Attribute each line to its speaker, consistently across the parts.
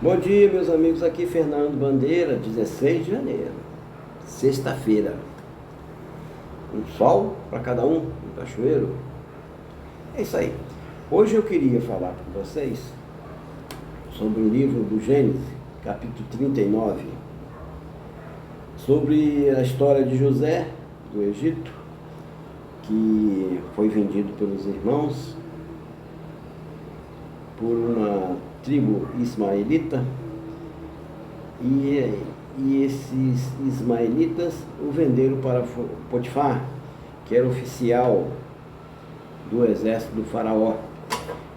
Speaker 1: Bom dia, meus amigos. Aqui Fernando Bandeira, 16 de janeiro, sexta-feira. Um sol para cada um, cachoeiro. É isso aí. Hoje eu queria falar com vocês sobre o livro do Gênesis, capítulo 39, sobre a história de José, do Egito, que foi vendido pelos irmãos por uma tribo ismaelita, e esses ismaelitas o venderam para Potifar, que era oficial do exército do faraó.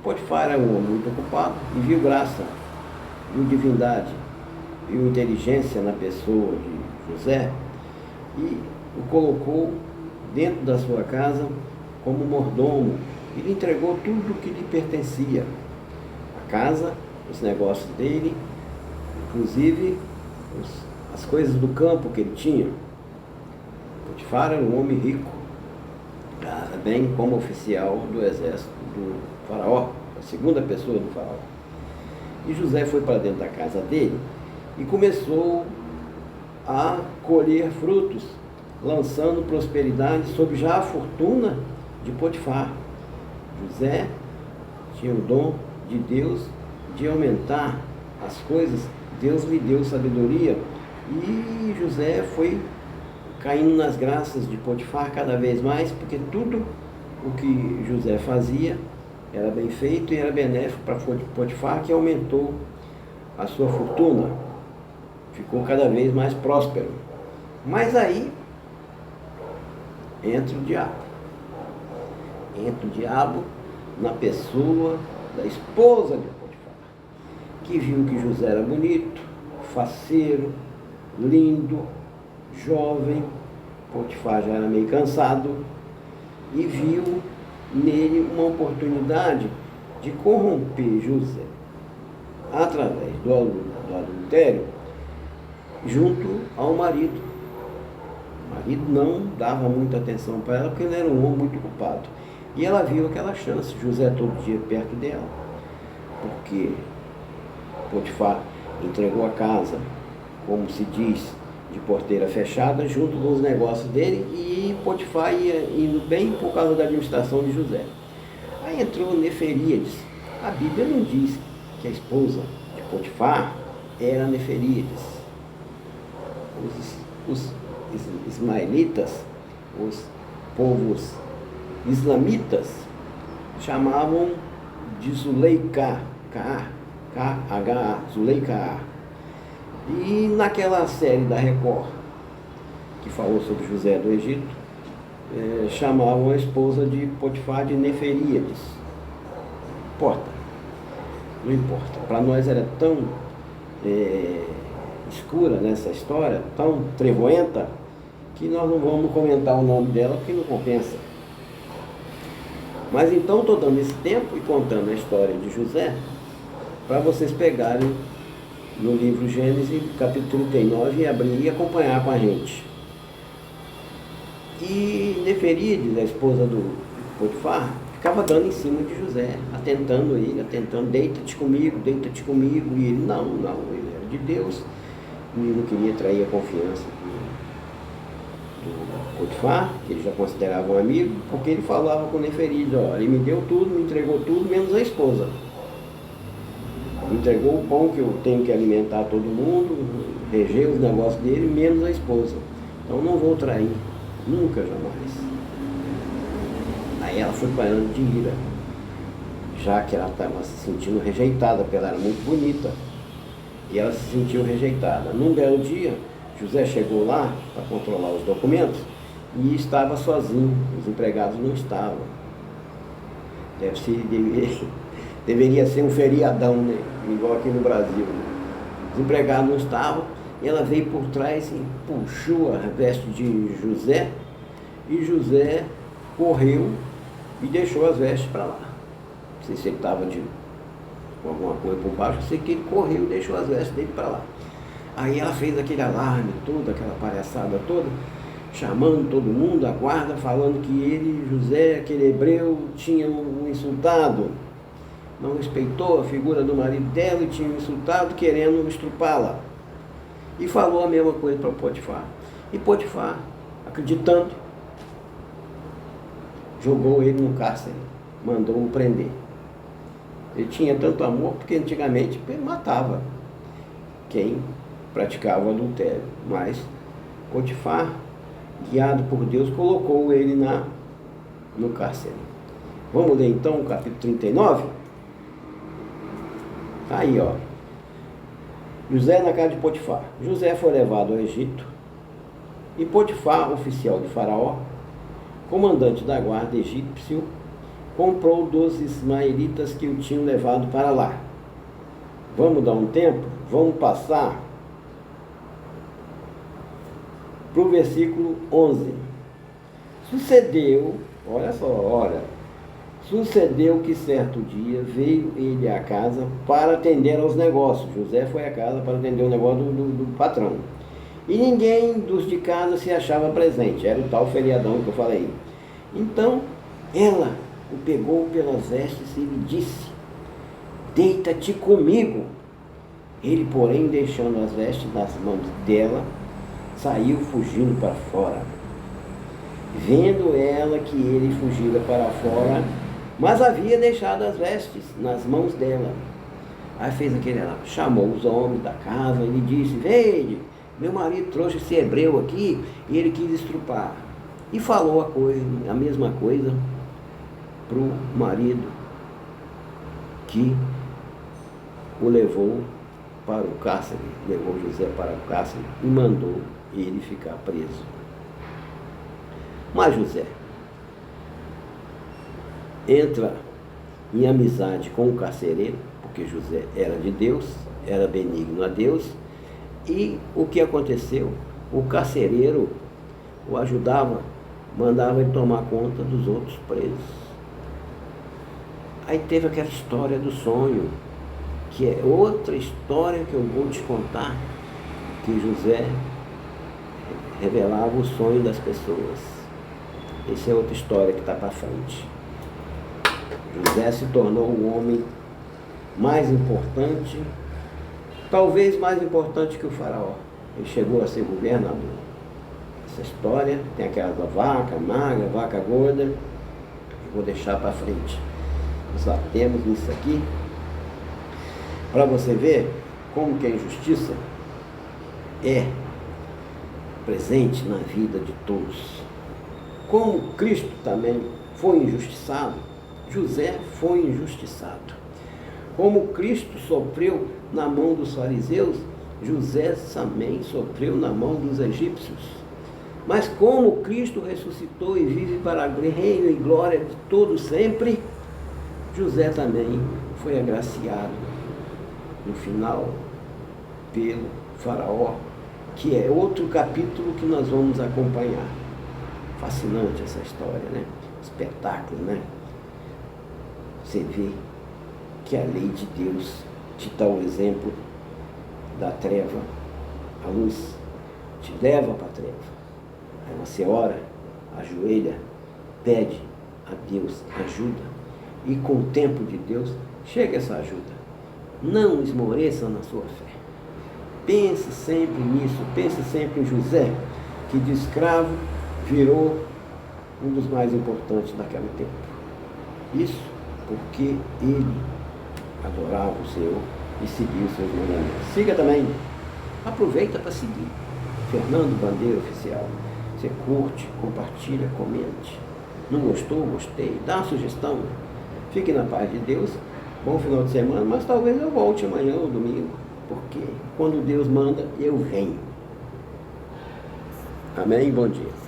Speaker 1: Potifar era um homem muito ocupado e viu graça, viu divindade, viu inteligência na pessoa de José e o colocou dentro da sua casa como mordomo. Ele entregou tudo o que lhe pertencia, a casa, os negócios dele, inclusive as coisas do campo que ele tinha. Potifar era um homem rico, bem como oficial do exército do faraó, a segunda pessoa do faraó. E José foi para dentro da casa dele e começou a colher frutos, lançando prosperidade sobre já a fortuna de Potifar. José tinha o dom de Deus de aumentar as coisas. Deus lhe deu sabedoria e José foi caindo nas graças de Potifar cada vez mais, porque tudo o que José fazia era bem feito e era benéfico para Potifar, que aumentou a sua fortuna, ficou cada vez mais próspero. Mas aí entra o diabo na pessoa da esposa de Potifar, que viu que José era bonito, faceiro, lindo, jovem. Potifar já era meio cansado e viu nele uma oportunidade de corromper José através do adultério junto ao marido. O marido não dava muita atenção para ela porque ele era um homem muito ocupado. E ela viu aquela chance, José todo dia perto dela, porque Potifar entregou a casa, como se diz, de porteira fechada, junto com os negócios dele, e Potifar ia indo bem por causa da administração de José. Aí entrou Neferíades. A Bíblia não diz que a esposa de Potifar era Neferíades. Os ismaelitas, os povos islamitas, chamavam de Zuleika, K-H-A, Zuleika. E naquela série da Record, que falou sobre José do Egito, chamavam a esposa de Potifar de Neferíades. Não importa. Para nós era tão escura nessa história, tão trevoenta, que nós não vamos comentar o nome dela, porque não compensa. Mas então estou dando esse tempo e contando a história de José, para vocês pegarem no livro Gênesis, capítulo 39, e abrir e acompanhar com a gente. E Neferíades, a esposa do Potifar, ficava dando em cima de José, atentando, deita-te comigo, e ele, não, ele era de Deus, e não queria trair a confiança do Potifar, que ele já considerava um amigo, porque ele falava com Neferíades, ele me deu tudo, me entregou tudo, menos a esposa. Entregou o pão que eu tenho que alimentar todo mundo, reger os negócios dele, menos a esposa. Então não vou trair, nunca, jamais. Aí ela foi parando de ira, já que ela estava se sentindo rejeitada, porque ela era muito bonita, e ela se sentiu rejeitada. Num belo dia, José chegou lá para controlar os documentos e estava sozinho, os empregados não estavam. Deveria ser um feriadão, né? Igual aqui no Brasil. Os empregados não estavam, e ela veio por trás e puxou a veste de José, e José correu e deixou as vestes para lá. Não sei se ele estava com alguma coisa por baixo, eu sei que ele correu e deixou as vestes dele para lá. Aí ela fez aquele alarme todo, aquela palhaçada toda, chamando todo mundo, a guarda, falando que ele, José, aquele hebreu, tinha o insultado. não respeitou a figura do marido dela e tinha insultado, querendo estrupá-la. E falou a mesma coisa para Potifar. E Potifar, acreditando, jogou ele no cárcere, mandou-o prender. Ele tinha tanto amor porque antigamente ele matava quem praticava o adultério. Mas Potifar, guiado por Deus, colocou ele no cárcere. Vamos ler então o capítulo 39? Aí, ó. José na casa de Potifar. José foi levado ao Egito e Potifar, oficial de Faraó, comandante da guarda egípcio, comprou dos ismaelitas que o tinham levado para lá. Vamos dar um tempo? Vamos passar para o versículo 11. Sucedeu, olha só, olha. Sucedeu que certo dia veio ele à casa para atender aos negócios. José foi à casa para atender o negócio do patrão. E ninguém dos de casa se achava presente. Era o tal feriadão que eu falei. Então, ela o pegou pelas vestes e lhe disse: deita-te comigo. Ele, porém, deixando as vestes nas mãos dela, saiu fugindo para fora. Vendo ela que ele fugira para fora, mas havia deixado as vestes nas mãos dela. Aí fez aquele lá, chamou os homens da casa e lhe disse: vede, meu marido trouxe esse hebreu aqui e ele quis estrupar. E falou a mesma coisa para o marido que o levou para o cárcere, levou José para o cárcere e mandou ele ficar preso. Mas José entra em amizade com o carcereiro, porque José era de Deus, era benigno a Deus, e o que aconteceu? O carcereiro o ajudava, mandava ele tomar conta dos outros presos. Aí teve aquela história do sonho, que é outra história que eu vou te contar, que José revelava o sonho das pessoas. Essa é outra história que está para frente. José se tornou o homem mais importante, talvez mais importante que o faraó. Ele chegou a ser governador. Essa história tem aquela da vaca magra, vaca gorda, eu vou deixar para frente. Nós lá temos isso aqui, para você ver como que a injustiça é presente na vida de todos. Como Cristo também foi injustiçado, José foi injustiçado. Como Cristo sofreu na mão dos fariseus, José também sofreu na mão dos egípcios. Mas como Cristo ressuscitou e vive para a reino e glória de todos sempre, José também foi agraciado no final pelo faraó, que é outro capítulo que nós vamos acompanhar. Fascinante essa história, né? Espetáculo, né? Você vê que a lei de Deus te dá o exemplo da treva. A luz te leva para a treva. Aí você ora, ajoelha, pede a Deus ajuda. E com o tempo de Deus, chega essa ajuda. Não esmoreça na sua fé. Pense sempre nisso. Pense sempre em José, que de escravo virou um dos mais importantes naquele tempo. Isso porque ele adorava o Senhor e seguia os seus mandamentos. Siga também. Aproveita para seguir. Fernando Bandeira Oficial. Você curte, compartilha, comente. Não gostou? Gostei. Dá uma sugestão. Fique na paz de Deus. Bom final de semana, mas talvez eu volte amanhã ou domingo. Porque quando Deus manda, eu venho. Amém? Bom dia.